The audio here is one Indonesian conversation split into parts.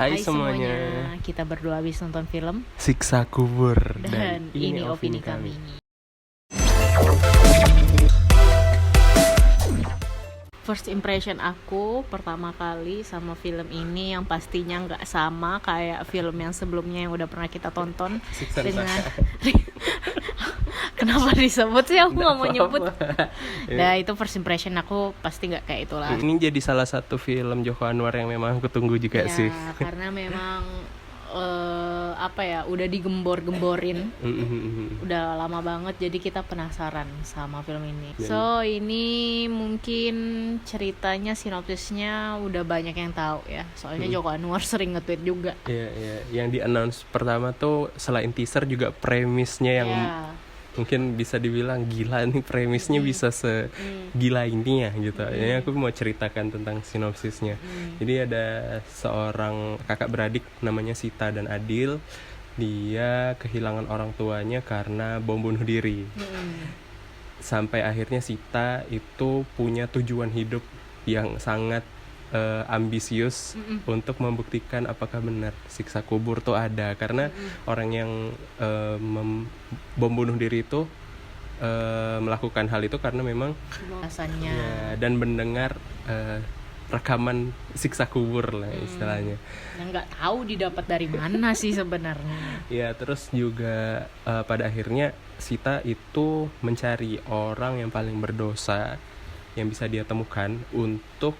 Hai Hai semuanya, kita berdua habis nonton film Siksa Kubur dan ini opini kami. First impression aku pertama kali sama film ini yang pastinya nggak sama kayak film yang sebelumnya yang udah pernah kita tonton. Siksa Dengan neraka. kenapa disebut sih, aku nggak mau Nggak nyebut. apa-apa. Nah itu first impression aku pasti nggak kayak itulah. Ini jadi salah satu film Joko Anwar yang memang aku tunggu juga Ya, sih. karena memang udah digembor-gemborin. Udah lama banget, jadi kita penasaran sama film ini. Dan- So ini mungkin ceritanya, sinopsisnya udah banyak yang tahu ya. Soalnya Joko Anwar sering nge-tweet juga. Iya, iya. Yang di announce pertama tuh selain teaser juga premisnya yang Ya. mungkin bisa dibilang gila nih, premisnya bisa segila ini ya gitu. Ini aku mau ceritakan tentang sinopsisnya. Jadi ada seorang kakak beradik namanya Sita dan Adil. Dia kehilangan orang tuanya karena bom bunuh diri. Sampai akhirnya Sita itu punya tujuan hidup yang sangat ambisius untuk membuktikan apakah benar siksa kubur tuh ada, karena orang yang bom bunuh diri itu melakukan hal itu karena memang Rasanya ya, dan mendengar rekaman siksa kubur lah istilahnya. yang nggak tahu didapat dari mana sih sebenarnya. Ya, terus juga pada akhirnya Sita itu mencari orang yang paling berdosa yang bisa dia temukan untuk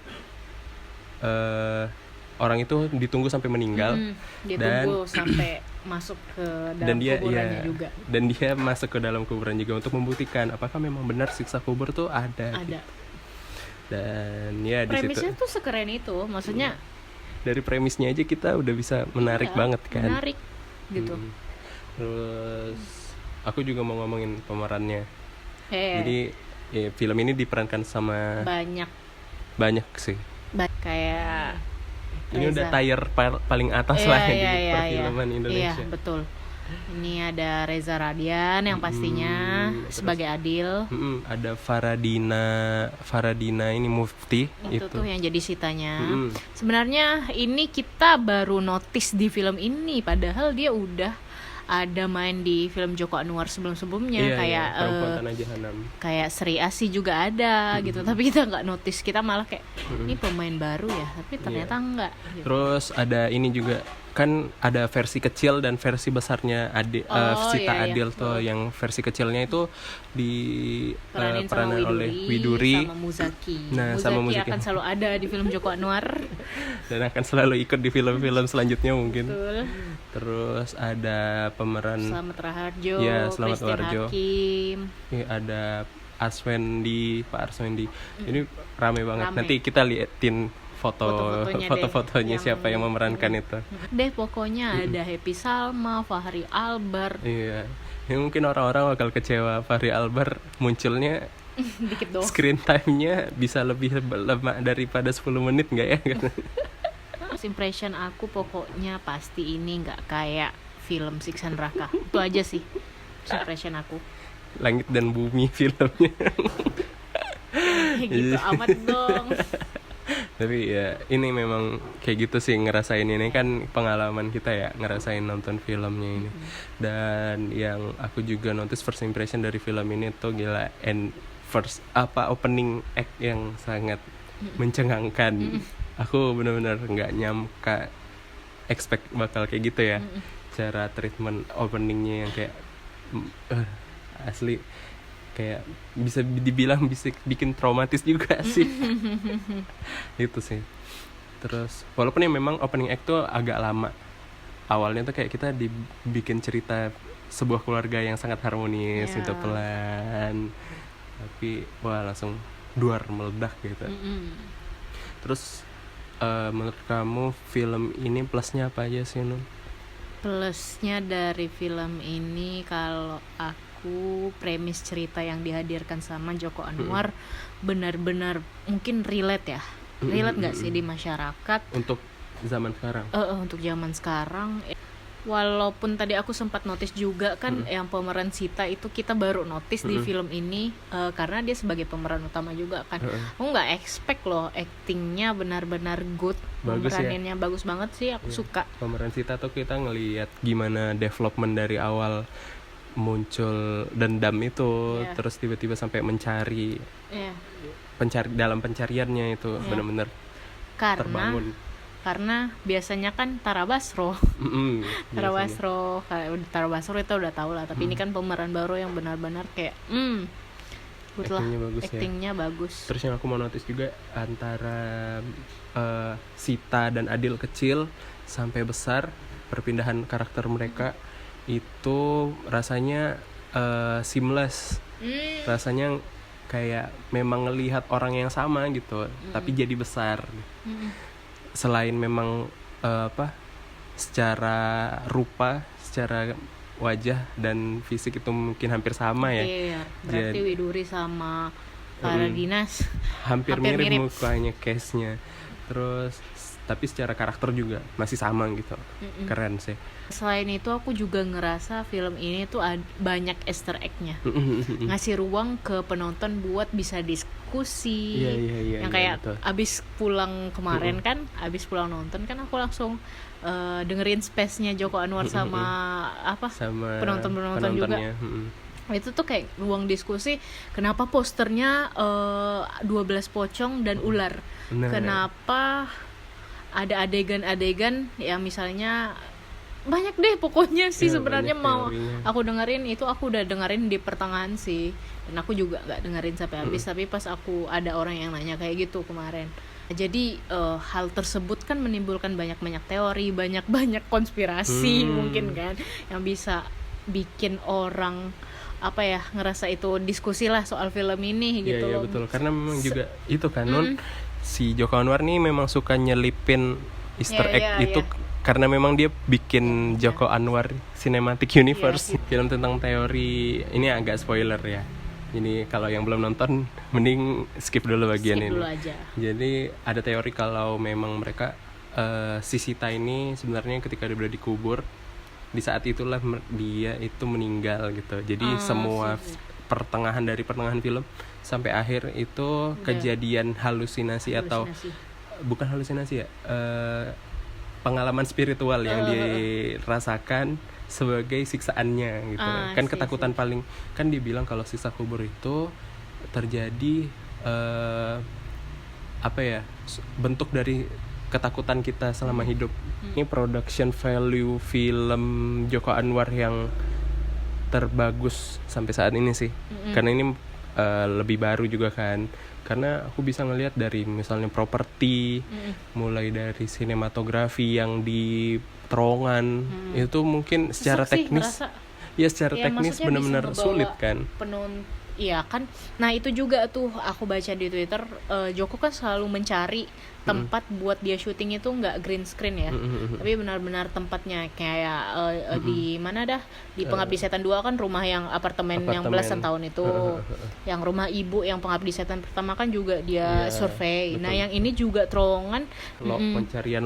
orang itu ditunggu sampai meninggal. Ditunggu sampai masuk ke dalam Dan dia kuburannya juga. dan dia masuk ke dalam kuburan juga untuk membuktikan apakah memang benar siksa kubur tuh ada. Ada. Dan ya di situ Premisnya tuh sekeren itu, maksudnya dari premisnya aja kita udah bisa menarik ya, banget kan. menarik gitu. Terus aku juga mau ngomongin pemerannya. Jadi ya, film ini diperankan sama banyak sih. Kayak Ini Reza. udah tier paling atas lah di perfilman Indonesia. Iya, betul. Ini ada Reza Radian yang pastinya Terus- sebagai Adil. Ada Faradina ini Mufti Itu tuh yang jadi Sitanya. Mm-mm. Sebenarnya ini kita baru notice di film ini, padahal dia udah ada main di film Joko Anwar sebelum-sebelumnya. Iya, kayak iya, Perempuan Tanah Jahanam. kayak Sri Asih juga ada gitu, tapi kita nggak notice, kita malah kayak ini pemain baru ya, tapi ternyata enggak gitu. Terus ada ini juga, kan ada versi kecil dan versi besarnya Sita iya, iya. Adil tuh. Yang versi kecilnya itu Peranin peranan sama oleh Widuri sama Muzaki. Nah, sama Muzaki. akan selalu ada di film Joko Anwar. dan akan selalu ikut di film-film selanjutnya mungkin. Betul. Terus ada pemeran Selamat Raharjo, Iya, Selamat Christine Raharjo. Hakim. ada Pak Arswendi. Ini rame banget. Rame. Nanti kita liatin Foto-fotonya deh, foto-fotonya yang- siapa yang memerankan itu. Deh pokoknya ada Happy Salma, Fahri Albar, Iya. Ya, mungkin orang-orang bakal kecewa Fahri Albar munculnya dikit dong. screen time-nya bisa lebih lama daripada 10 menit nggak ya? First impression aku pokoknya pasti ini nggak kayak film Siksa Neraka. Itu aja sih first impression aku. Langit dan Bumi filmnya. Gitu amat dong. Tapi ya ini memang kayak gitu sih, ngerasain ini kan pengalaman kita ya, ngerasain nonton filmnya ini. Dan yang aku juga notice first impression dari film ini tuh gila, and opening act yang sangat mencengangkan. Aku benar-benar nggak nyangka expect bakal kayak gitu ya. Cara treatment openingnya yang kayak asli kayak bisa dibilang bisa bikin traumatis juga sih. Itu sih. Terus walaupun ya memang opening act tuh agak lama, awalnya tuh kayak kita dibikin cerita sebuah keluarga yang sangat harmonis Ya. gitu pelan, tapi wah langsung duar meledak gitu. Terus menurut kamu film ini plusnya apa aja sih, Nun? Plusnya dari film ini kalau aku premis cerita yang dihadirkan sama Joko Anwar benar-benar mungkin relate ya. Relate nggak sih di masyarakat Untuk zaman sekarang. untuk zaman sekarang. Walaupun tadi aku sempat notice juga kan yang pemeran Sita itu kita baru notice di film ini karena dia sebagai pemeran utama juga kan. Aku nggak expect loh actingnya benar-benar good, Bagus ya. pemeraninnya bagus banget sih, aku suka. Pemeran Sita tuh kita ngelihat gimana development dari awal muncul dendam itu, terus tiba-tiba sampai mencari dalam pencariannya itu benar-benar terbangun. Karena biasanya kan Tara Basro Tara Basro itu udah tau lah, tapi ini kan pemeran baru yang benar-benar kayak good lah, actingnya bagus. Terus yang aku mau notice juga antara Sita dan Adil kecil sampai besar, perpindahan karakter mereka itu rasanya seamless, rasanya kayak memang ngelihat orang yang sama gitu, tapi jadi besar. Selain memang secara rupa, secara wajah dan fisik itu mungkin hampir sama ya. Iya, berarti Widuri sama Dinas hampir mirip mukanya, case-nya. Terus tapi secara karakter juga masih sama gitu. Keren sih. Selain itu aku juga ngerasa film ini tuh banyak easter egg-nya. Ngasih ruang ke penonton buat bisa diskusi. Yang kayak betul. abis pulang kemarin kan, abis pulang nonton kan aku langsung dengerin space-nya Joko Anwar sama penonton-penonton juga. Itu tuh kayak ruang diskusi, kenapa posternya 12 pocong dan ular. Kenapa ada adegan-adegan yang misalnya banyak deh pokoknya sih sebenarnya mau teorinya. Aku dengerin itu, aku udah dengerin di pertengahan sih, dan aku juga nggak dengerin sampai habis. Tapi pas aku ada orang yang nanya kayak gitu kemarin, jadi hal tersebut kan menimbulkan banyak teori, banyak konspirasi mungkin kan, yang bisa bikin orang ngerasa itu diskusi lah soal film ini gitu. Iya betul, karena memang juga itu kan si Joko Anwar nih memang suka nyelipin Easter egg itu. Karena memang dia bikin Joko Anwar Cinematic Universe, film tentang teori. Ini agak spoiler ya. Jadi kalau yang belum nonton mending skip dulu bagian ini. Aja. Jadi ada teori kalau memang mereka si Sita ini sebenarnya ketika dia udah dikubur, di saat itulah dia itu meninggal gitu. Jadi semua pertengahan film sampai akhir itu kejadian halusinasi atau bukan halusinasi ya, pengalaman spiritual yang dirasakan sebagai siksaannya gitu. Kan ketakutan paling, kan dibilang kalau siksa kubur itu terjadi bentuk dari ketakutan kita selama hidup. Ini production value film Joko Anwar yang terbagus sampai saat ini sih. Karena ini lebih baru juga kan. Karena aku bisa ngelihat dari misalnya properti, mulai dari sinematografi yang di terowongan, itu mungkin secara teknis secara teknis benar-benar sulit kan. Iya kan. Nah itu juga tuh aku baca di Twitter, Joko kan selalu mencari tempat buat dia syuting itu nggak green screen ya, tapi benar-benar tempatnya kayak di mana dah, di Pengabdi Setan 2 kan rumah yang apartemen yang belasan tahun itu, yang rumah ibu yang Pengabdi Setan pertama kan juga dia survei. Nah yang ini juga terowongan, pencarian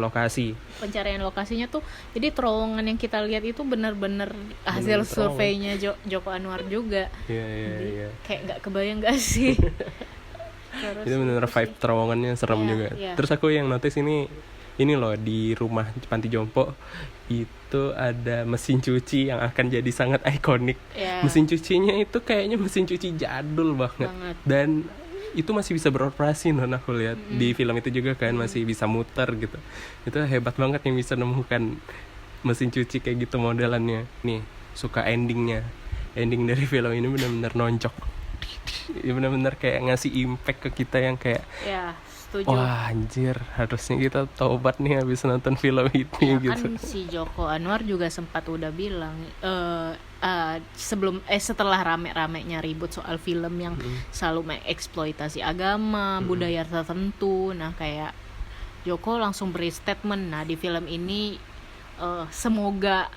lokasinya tuh, jadi terowongan yang kita lihat itu benar-benar hasil surveinya Joko Anwar juga. Kayak nggak kebayang nggak sih? Itu benar vibe terowongannya serem juga. Terus aku yang notice ini loh, di rumah Panti Jompo itu ada mesin cuci yang akan jadi sangat ikonik. Mesin cucinya itu kayaknya mesin cuci jadul banget. Dan itu masih bisa beroperasi aku lihat di film itu juga kan, masih bisa muter gitu. Itu hebat banget yang bisa nemukan mesin cuci kayak gitu modelannya. Nih, suka ending dari film ini benar-benar nonjok. Benar-benar kayak ngasih impact ke kita yang kayak setuju. Wah anjir, harusnya kita tobat nih habis nonton film ini gitu. Kan si Joko Anwar juga sempat udah bilang setelah rame-ramenya ribut soal film yang selalu mengeksploitasi agama, budaya tertentu. Nah kayak Joko langsung beri statement, nah di film ini semoga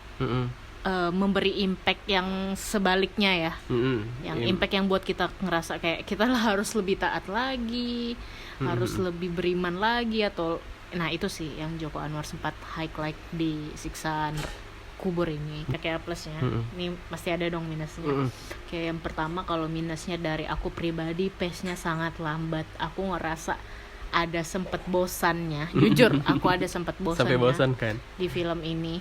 memberi impact yang sebaliknya ya, yang impact yang buat kita ngerasa kayak kita harus lebih taat lagi, harus lebih beriman lagi, atau nah itu sih yang Joko Anwar sempat highlight di Siksa Kubur ini kayak plusnya, ini pasti ada dong minusnya. Kayak yang pertama, kalau minusnya dari aku pribadi, pace-nya sangat lambat. Aku ngerasa ada sempet bosannya, jujur aku ada sempet bosannya. Sampai bosan kan di film ini.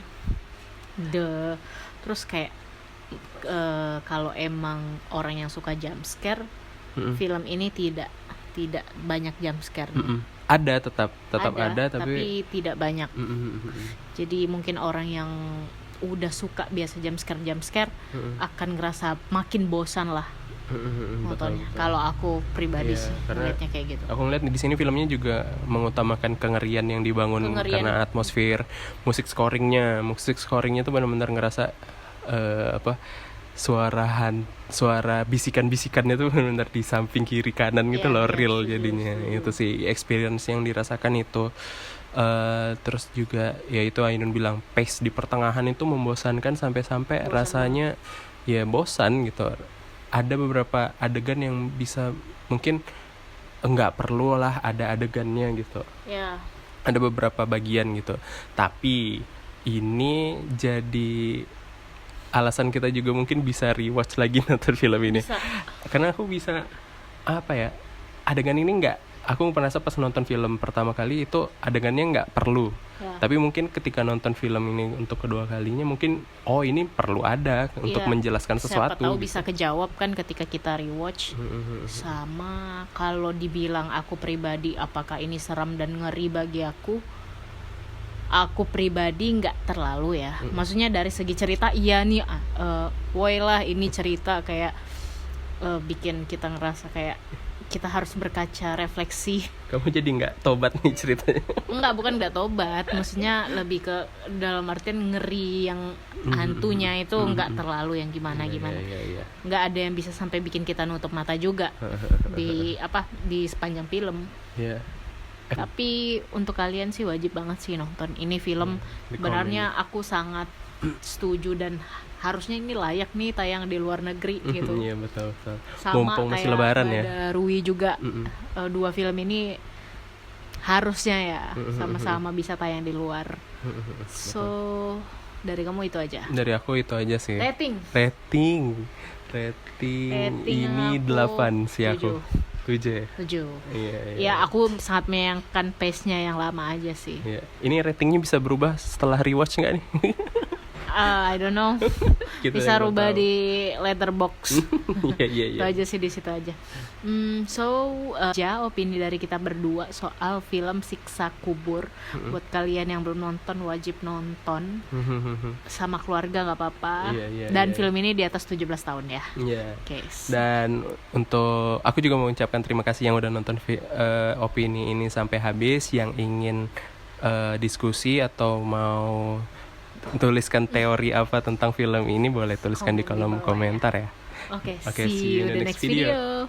Terus kayak kalau emang orang yang suka jump scare, film ini tidak banyak jump scare. Ada tetap ada tapi tidak banyak. Jadi mungkin orang yang udah suka biasa jump scare akan ngerasa makin bosan lah nontonnya. Kalau aku pribadi sih ngeliatnya kayak gitu. Aku ngeliat di sini filmnya juga mengutamakan kengerian yang dibangun karena atmosfer, musik scoringnya tuh benar-benar ngerasa suara bisikan-bisikannya tuh benar-benar di samping kiri kanan gitu loh, real jadinya. Itu sih experience yang dirasakan itu. Terus juga ya itu Ainun bilang, pace di pertengahan itu membosankan sampai rasanya ya bosan gitu. Ada beberapa adegan yang bisa mungkin enggak perlu lah ada adegannya gitu. Ada beberapa bagian gitu. Tapi ini jadi alasan kita juga mungkin bisa rewatch lagi nonton film ini. Karena aku bisa adegan ini aku merasa pas nonton film pertama kali itu adegannya nggak perlu. Tapi mungkin ketika nonton film ini untuk kedua kalinya mungkin ini perlu ada untuk menjelaskan sesuatu. Siapa tahu bisa kejawab kan ketika kita rewatch. Sama kalau dibilang aku pribadi apakah ini seram dan ngeri bagi aku pribadi nggak terlalu ya. Maksudnya dari segi cerita iya nih, lah ini cerita kayak bikin kita ngerasa kayak kita harus berkaca refleksi. Kamu jadi nggak tobat nih ceritanya? Enggak, bukan nggak tobat, maksudnya lebih ke dalam artian ngeri yang hantunya itu nggak terlalu yang gimana. Nggak ada yang bisa sampai bikin kita nutup mata juga di sepanjang film. Tapi untuk kalian sih wajib banget sih nonton ini film. Sebenarnya aku sangat setuju dan harusnya ini layak nih tayang di luar negeri gitu. Iya betul. Sama mumpung masih lebaran ya. Ada Rui juga. Dua film ini harusnya ya sama-sama bisa tayang di luar. So dari kamu itu aja. Dari aku itu aja sih. Rating ini 8 sih aku. 7. Ya aku sangat menyayangkan pace-nya yang lama aja sih. Ini ratingnya bisa berubah setelah rewatch nggak nih? I don't know. Bisa rubah di letterbox. Itu aja sih, di situ aja. Opini dari kita berdua soal film Siksa Kubur. Buat kalian yang belum nonton wajib nonton. Sama keluarga nggak apa-apa. Dan film ini di atas 17 tahun ya. Dan untuk aku juga mau ucapkan terima kasih yang udah nonton opini ini sampai habis. Yang ingin diskusi atau mau tuliskan teori apa tentang film ini boleh tuliskan di kolom komentar ya. See you in the next video.